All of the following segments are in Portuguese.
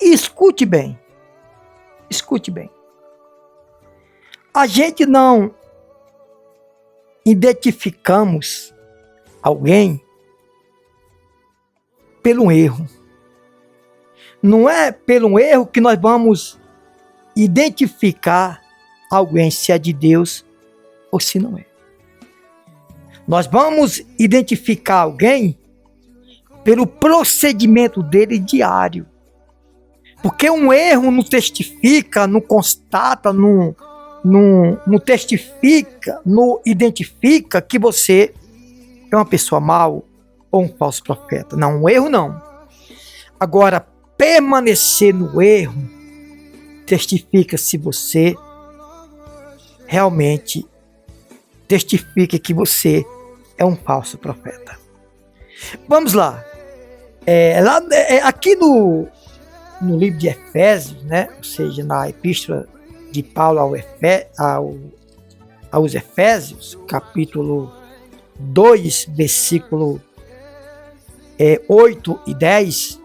E escute bem. Escute bem. A gente não identificamos alguém pelo erro. Não é pelo erro que nós vamos identificar alguém se é de Deus ou se não é. Nós vamos identificar alguém pelo procedimento dele diário. Porque um erro não testifica, não constata, não testifica, não identifica que você é uma pessoa mau ou um falso profeta. Não, um erro não. Agora, permanecer no erro testifica se você realmente testifica que você é um falso profeta. Vamos lá. Aqui no livro de Efésios, né? Ou seja, na epístola de Paulo aos Efésios, capítulo 2, versículo 8 e 10,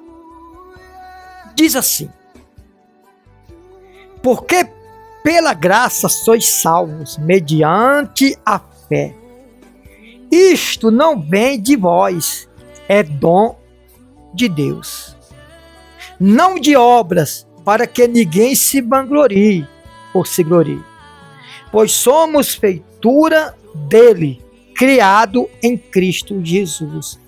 diz assim: porque pela graça sois salvos, mediante a fé. Isto não vem de vós, é dom de Deus. Não de obras, para que ninguém se vanglorie ou se glorie. Pois somos feitura dele, criado em Cristo Jesus,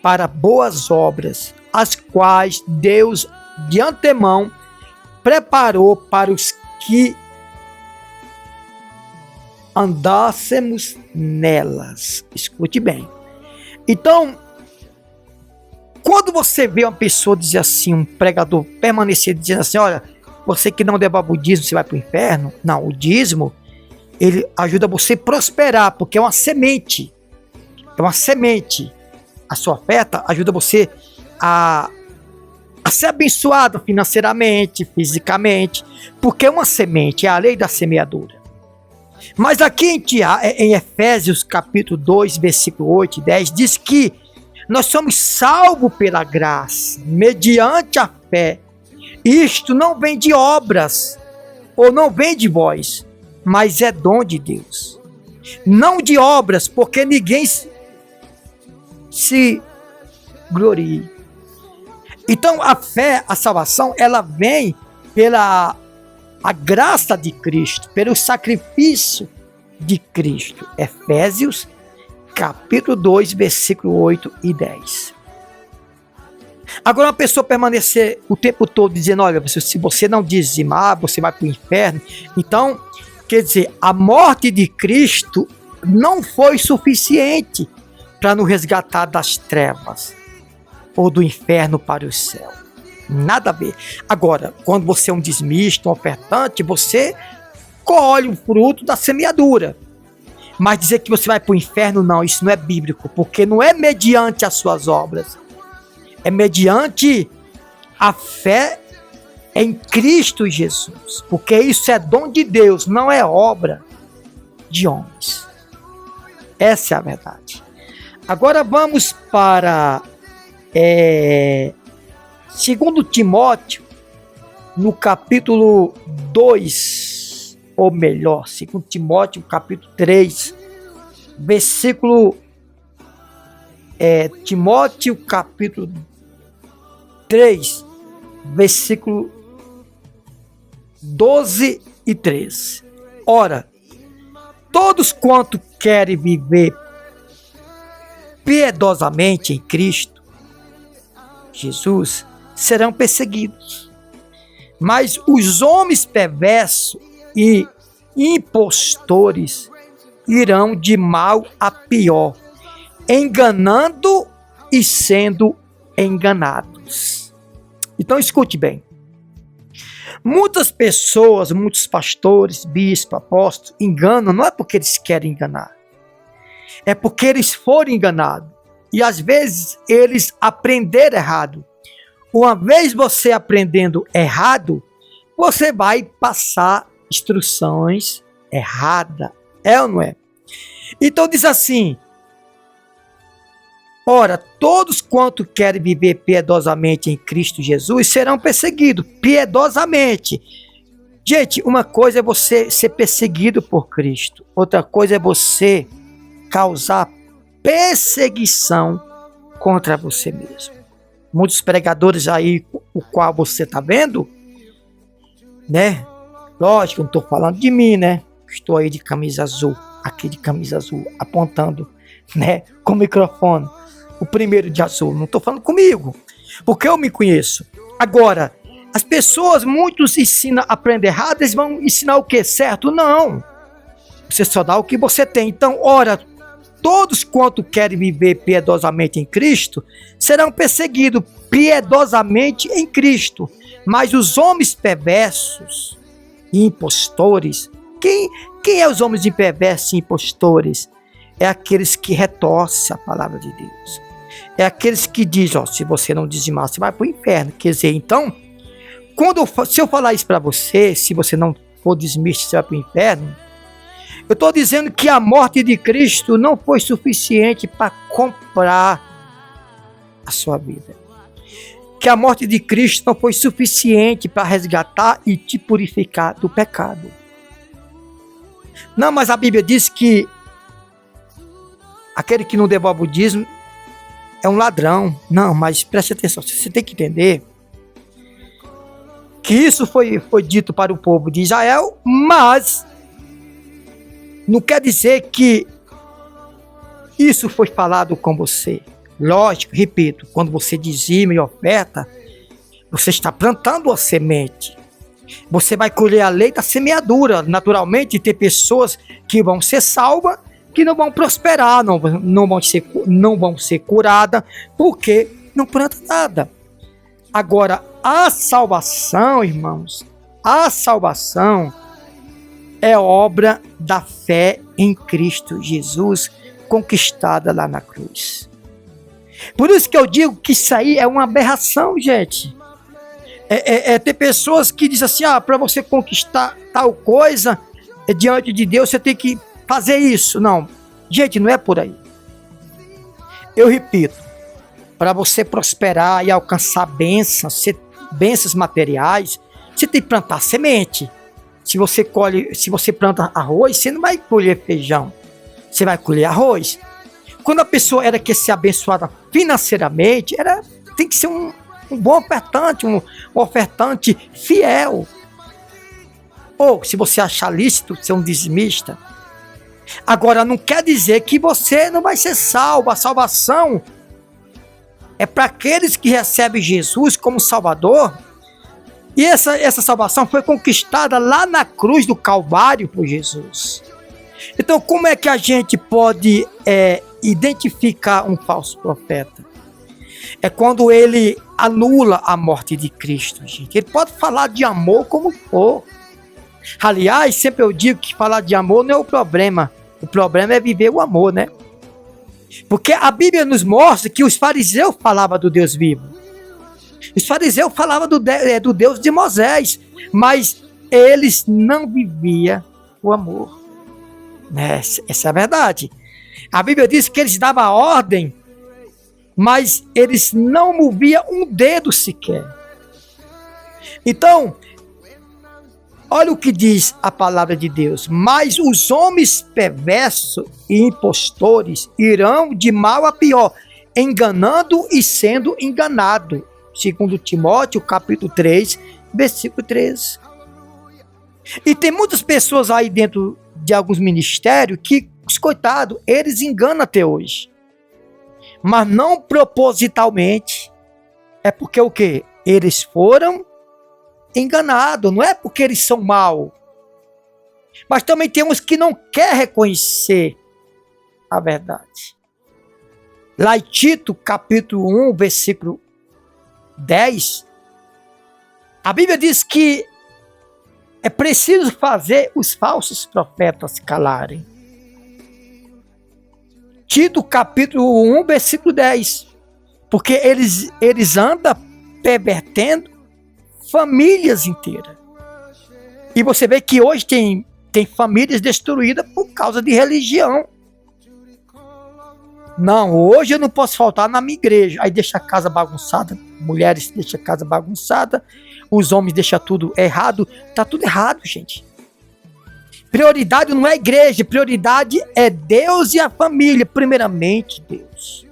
para boas obras, as quais Deus de antemão preparou para os que andássemos nelas. Escute bem. Então, quando você vê uma pessoa dizer assim, um pregador permanecer dizendo assim, olha, você que não devolve o dízimo, você vai para o inferno. Não, o dízimo, ele ajuda você a prosperar, porque é uma semente. É uma semente. A sua oferta ajuda você a ser abençoado financeiramente, fisicamente, porque é uma semente, é a lei da semeadura. Mas aqui em Efésios capítulo 2, versículo 8 e 10, diz que nós somos salvos pela graça, mediante a fé. Isto não vem de obras, ou não vem de vós, mas é dom de Deus. Não de obras, porque ninguém se glorie. Então a fé, a salvação, ela vem pela a graça de Cristo, pelo sacrifício de Cristo. Efésios capítulo 2, versículo 8 e 10. Agora, uma pessoa permanecer o tempo todo dizendo, olha, se você não dizimar, você vai para o inferno. Então, quer dizer, a morte de Cristo não foi suficiente para nos resgatar das trevas ou do inferno para o céu. Nada a ver. Agora, quando você é um dizimista, um ofertante, você colhe o fruto da semeadura. Mas dizer que você vai para o inferno, não, isso não é bíblico, porque não é mediante as suas obras. É mediante a fé em Cristo Jesus. Porque isso é dom de Deus, não é obra de homens. Essa é a verdade. Agora vamos para 2 Timóteo, no capítulo 2, ou melhor, 2 Timóteo, capítulo 3, versículo... Timóteo, capítulo 3, versículo 12 e 13. Ora, todos quanto querem viver piedosamente em Cristo Jesus serão perseguidos. Mas os homens perversos e impostores irão de mal a pior, enganando e sendo enganados. Então escute bem. Muitas pessoas, muitos pastores, bispos, apóstolos, enganam, não é porque eles querem enganar. É porque eles foram enganados. E às vezes eles aprenderam errado. Uma vez você aprendendo errado, você vai passar instruções erradas. É ou não é? Então diz assim: Ora, todos quanto querem viver piedosamente em Cristo Jesus serão perseguidos, piedosamente. Gente, uma coisa é você ser perseguido por Cristo, outra coisa é você causar perseguição contra você mesmo. Muitos pregadores aí, o qual você está vendo, né? Lógico, não estou falando de mim, né? Estou aí de camisa azul, aqui de camisa azul, apontando, né? Com o microfone. O primeiro de azul, não estou falando comigo, porque eu me conheço. Agora, as pessoas, muitos ensinam a aprender errado, eles vão ensinar o que? Certo? Não. Você só dá o que você tem. Então, ora, todos quanto querem viver piedosamente em Cristo, serão perseguidos piedosamente em Cristo. Mas os homens perversos e impostores, quem é os homens perversos e impostores? É aqueles que retorcem a palavra de Deus. É aqueles que dizem, se você não dizimar, você vai para o inferno. Quer dizer, então, se eu falar isso para você, se você não for dizimista, você vai para o inferno, eu estou dizendo que a morte de Cristo não foi suficiente para comprar a sua vida. Que a morte de Cristo não foi suficiente para resgatar e te purificar do pecado. Não, mas a Bíblia diz que aquele que não devolve o dízimo é um ladrão. Não, mas preste atenção, você tem que entender que isso foi dito para o povo de Israel, mas não quer dizer que isso foi falado com você. Lógico, repito, quando você dizima e oferta, você está plantando a semente. Você vai colher a lei da semeadura. Naturalmente, tem pessoas que vão ser salvas, que não vão prosperar, não vão ser curadas, porque não planta nada. Agora, a salvação, irmãos, a salvação é obra da fé em Cristo Jesus, conquistada lá na cruz. Por isso que eu digo que isso aí é uma aberração, gente. Ter pessoas que dizem assim, para você conquistar tal coisa diante de Deus, você tem que fazer isso. Não, gente, não é por aí. Eu repito, para você prosperar e alcançar bênçãos materiais, você tem que plantar semente. Se você planta arroz, você não vai colher feijão, você vai colher arroz. Quando a pessoa quer ser abençoada financeiramente, tem que ser um bom ofertante, um ofertante fiel. Ou, se você achar lícito, ser um dizimista. Agora, não quer dizer que você não vai ser salvo. A salvação é para aqueles que recebem Jesus como Salvador. E essa salvação foi conquistada lá na cruz do Calvário por Jesus. Então, como é que a gente pode identificar um falso profeta? É quando ele anula a morte de Cristo, gente. Ele pode falar de amor como for. Aliás, sempre eu digo que falar de amor não é o problema. O problema é viver o amor, né? Porque a Bíblia nos mostra que os fariseus falavam do Deus vivo. Os fariseus falavam do Deus de Moisés, mas eles não viviam o amor. Essa é a verdade. A Bíblia diz que eles davam a ordem, mas eles não moviam um dedo sequer. Então, olha o que diz a palavra de Deus. Mas os homens perversos e impostores irão de mal a pior, enganando e sendo enganado. Segundo Timóteo, capítulo 3, versículo 13. E tem muitas pessoas aí dentro de alguns ministérios que, coitado, eles enganam até hoje. Mas não propositalmente. É porque o quê? Eles foram enganados. Não é porque eles são maus. Mas também tem uns que não querem reconhecer a verdade. Lá em Tito, capítulo 1, versículo 10, a Bíblia diz que é preciso fazer os falsos profetas calarem. Tito capítulo 1, versículo 10. Porque eles andam pervertendo famílias inteiras. E você vê que hoje tem famílias destruídas por causa de religião. Não, hoje eu não posso faltar na minha igreja. Aí deixa a casa bagunçada, mulheres deixam a casa bagunçada, os homens deixam tudo errado. Tá tudo errado, gente. Prioridade não é a igreja, prioridade é Deus e a família. Primeiramente, Deus.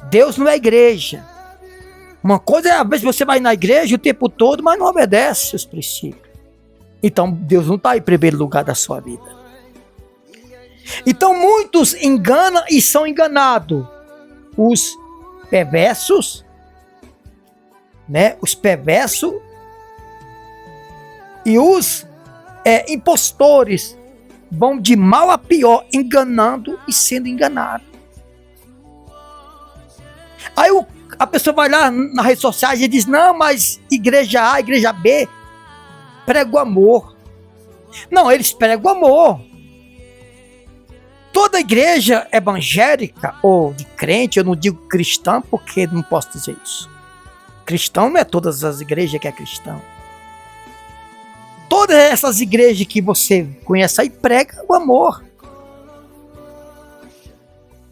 Deus não é a igreja. Uma coisa é, às vezes você vai na igreja o tempo todo, mas não obedece os princípios. Então, Deus não está em primeiro lugar da sua vida. Então, muitos enganam e são enganados. Os perversos, né? Os perversos e os impostores vão de mal a pior, enganando e sendo enganado. Aí a pessoa vai lá nas redes sociais e diz, não, mas igreja A, igreja B prega o amor. Não, eles pregam o amor. Toda igreja evangélica ou de crente, eu não digo cristã porque não posso dizer isso. Cristão não é todas as igrejas que é cristão. Todas essas igrejas que você conhece aí pregam o amor.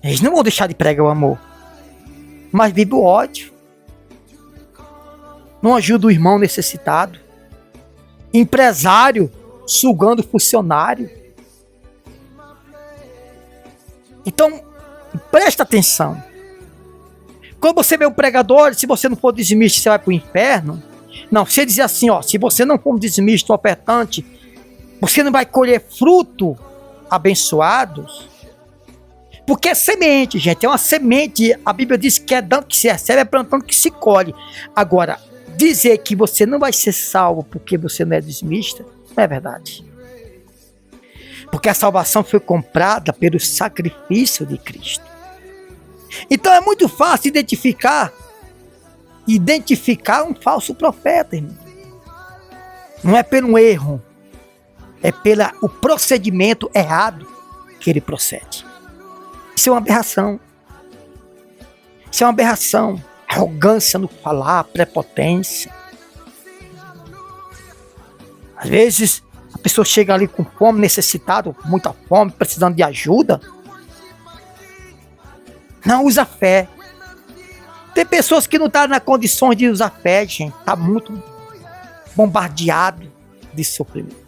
Eles não vão deixar de pregar o amor. Mas vive o ódio. Não ajuda o irmão necessitado. Empresário sugando funcionário. Então, presta atenção. Quando você vê um pregador, se você não for dizimista, você vai para o inferno. Não, você dizer assim, ó, se você não for um dizimista, um ofertante, você não vai colher fruto abençoados. Porque é semente, gente, é uma semente. A Bíblia diz que é dando que se recebe, é plantando que se colhe. Agora, dizer que você não vai ser salvo porque você não é dizimista, não é verdade. Porque a salvação foi comprada pelo sacrifício de Cristo. Então é muito fácil identificar um falso profeta, irmão. Não é pelo erro, é pelo o procedimento errado que ele procede. Isso é uma aberração. Isso é uma aberração. Arrogância no falar, prepotência. Às vezes a pessoa chega ali com fome, necessitado, com muita fome, precisando de ajuda. Não usa fé. Tem pessoas que não estão nas condições de usar fé, gente. Está muito bombardeado de sofrimento.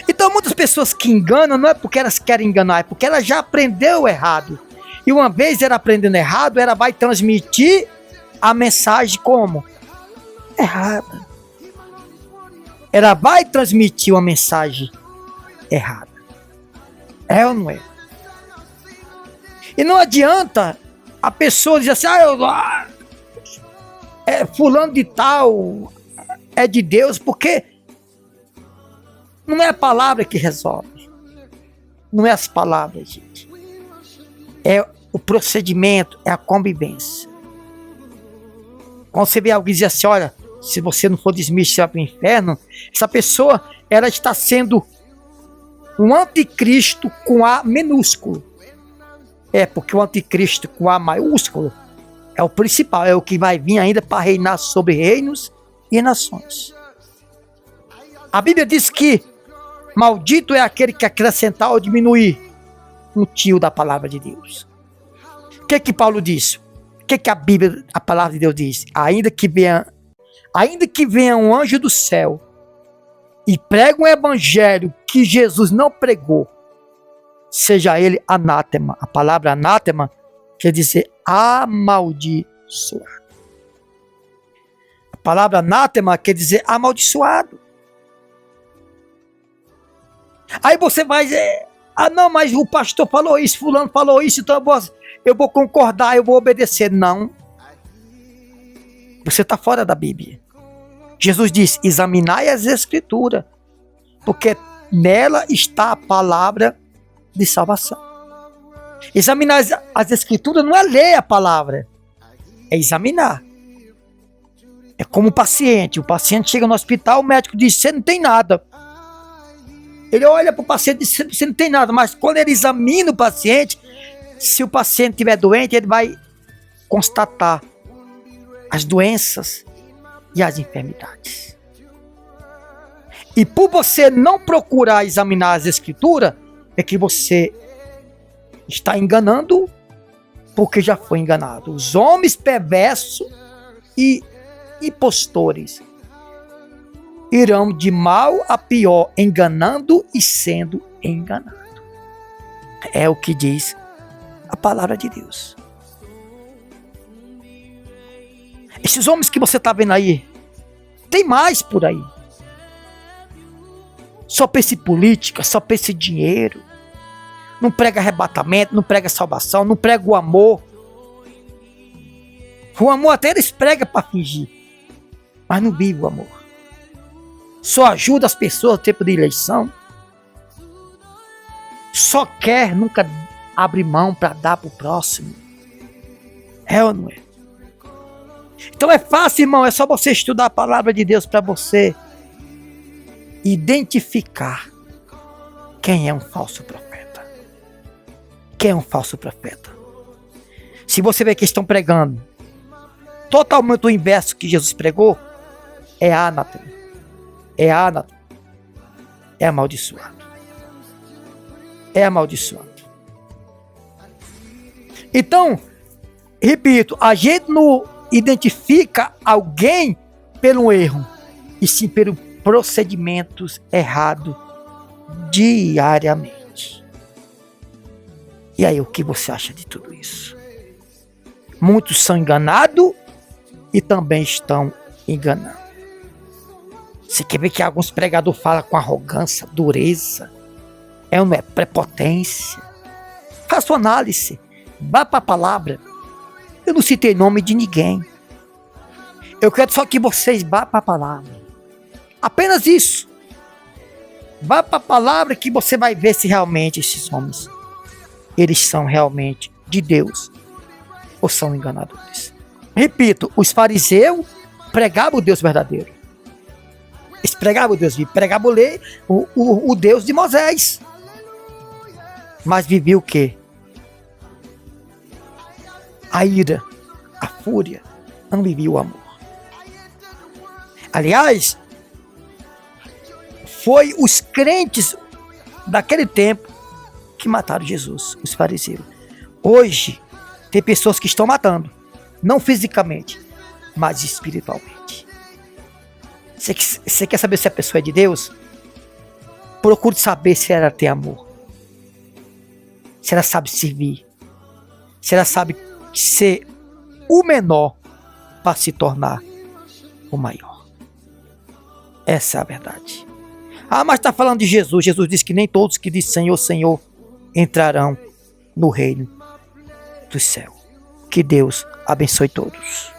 Então muitas pessoas que enganam não é porque elas querem enganar, é porque ela já aprendeu errado. E uma vez ela aprendendo errado, ela vai transmitir a mensagem como? Errada. Ela vai transmitir uma mensagem errada. É ou não é? E não adianta a pessoa dizer assim, fulano de tal é de Deus, porque não é a palavra que resolve. Não é as palavras, gente. É o procedimento, é a convivência. Quando você vê alguém dizer assim, olha, se você não for dizimista, você vai para o inferno, essa pessoa, ela está sendo um anticristo com A minúsculo. É, porque o anticristo com A maiúsculo é o principal, é o que vai vir ainda para reinar sobre reinos e nações. A Bíblia diz que maldito é aquele que acrescentar ou diminuir um tio da palavra de Deus. O que Paulo diz? O que a Bíblia, a palavra de Deus diz? Ainda que venha um anjo do céu e pregue um evangelho que Jesus não pregou, seja ele anátema. A palavra anátema quer dizer amaldiçoado. A palavra anátema quer dizer amaldiçoado. Aí você vai dizer, não, mas o pastor falou isso, fulano falou isso, então eu vou concordar, eu vou obedecer. Não. Você está fora da Bíblia. Jesus diz, examinai as Escrituras, porque nela está a palavra de salvação. Examinar as Escrituras não é ler a palavra, é examinar. É como o paciente chega no hospital, o médico diz, você não tem nada. Ele olha para o paciente e diz, você não tem nada, mas quando ele examina o paciente, se o paciente estiver doente, ele vai constatar as doenças e as enfermidades. E por você não procurar examinar as Escrituras, é que você está enganando porque já foi enganado. Os homens perversos e impostores irão de mal a pior, enganando e sendo enganado. É o que diz a palavra de Deus. Esses homens que você está vendo aí, tem mais por aí. Só pensa em política, só pensa em dinheiro. Não prega arrebatamento, não prega salvação, não prega o amor. O amor até eles pregam para fingir, mas não vive o amor. Só ajuda as pessoas no tempo de eleição. Só quer, nunca abre mão para dar para o próximo. É ou não é? Então é fácil, irmão, é só você estudar a palavra de Deus para você identificar quem é um falso profeta. Quem é um falso profeta? Se você vê que estão pregando totalmente o inverso que Jesus pregou, é anátema. É anátema. É amaldiçoado. É amaldiçoado. Então, repito, a gente não identifica alguém pelo erro, e sim pelos procedimentos errados diariamente. E aí, o que você acha de tudo isso? Muitos são enganados e também estão enganando. Você quer ver que alguns pregadores falam com arrogância, dureza, não é prepotência? Faça uma análise, vá para a palavra. Eu não citei nome de ninguém. Eu quero só que vocês vá para a palavra. Apenas isso. Vá para a palavra que você vai ver se realmente esses homens, eles são realmente de Deus ou são enganadores. Repito, os fariseus pregavam o Deus verdadeiro. Eles pregavam o Deus vivo, pregavam o Deus de Moisés. Mas vivia o quê? A ira, a fúria, não vivia o amor. Aliás, foi os crentes daquele tempo que mataram Jesus, os fariseus. Hoje, tem pessoas que estão matando, não fisicamente, mas espiritualmente. Você quer saber se a pessoa é de Deus? Procure saber se ela tem amor. Se ela sabe servir. Se ela sabe ser o menor para se tornar o maior. Essa é a verdade. Ah, mas está falando de Jesus. Jesus disse que nem todos que dizem Senhor, Senhor entrarão no reino do céu. Que Deus abençoe todos.